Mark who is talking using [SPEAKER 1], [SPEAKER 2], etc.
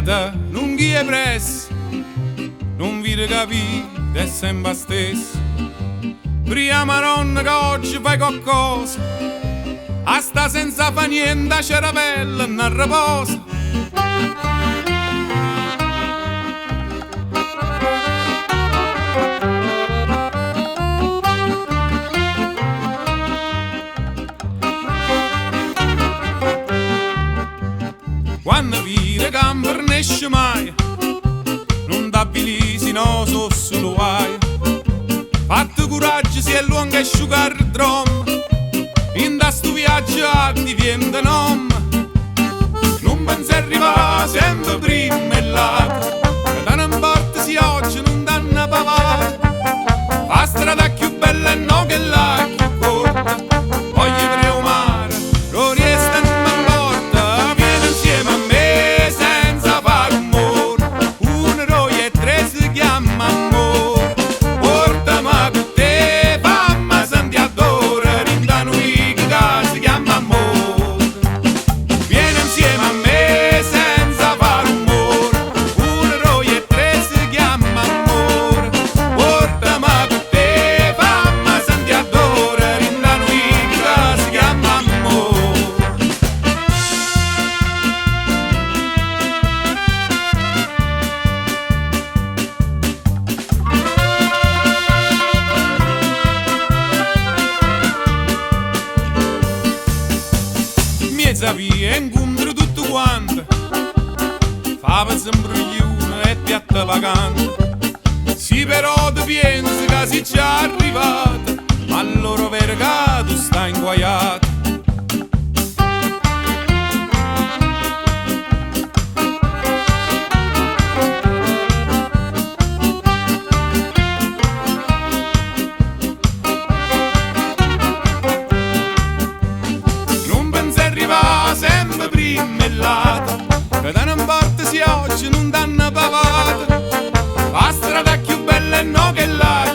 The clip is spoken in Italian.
[SPEAKER 1] giornata lunghi e presso, non vi capite, è sempre stesso. Prima Maronna che oggi fai qualcosa, a sta senza fa niente, a cervello non riposa. Quando vire campo non esce mai, non t'abilisi no so solo guai. Fatti coraggio se è lungo e asciugare il drum, in da sto viaggio diventa nome. Non pensi arrivare sempre prima e là, che da non porta si oggi non danno pavare. La strada più bella e no che là più corta, voglio vedere un mare, non riesco a non m'importa. Vieni insieme a me senza fare rumore, un eroe e tre si chiama amore. Portami con te, fammi sentire adore, rinda noi che si chiama amore. Vieni insieme a me senza fare rumore, un eroe e tre si chiama amore. Portami con te, fammi sentire adore, rinda noi che si chiama amore. Miezza via incontro tutto quanto, fava sempre uno e piatta vacante. Sì però ti pensi che sei già arrivato, ma loro verga tu stai inguaiato. Non pensi arrivare sempre prima e lato, che da non porta si oggi non danno pavata. La strada più bella e no che là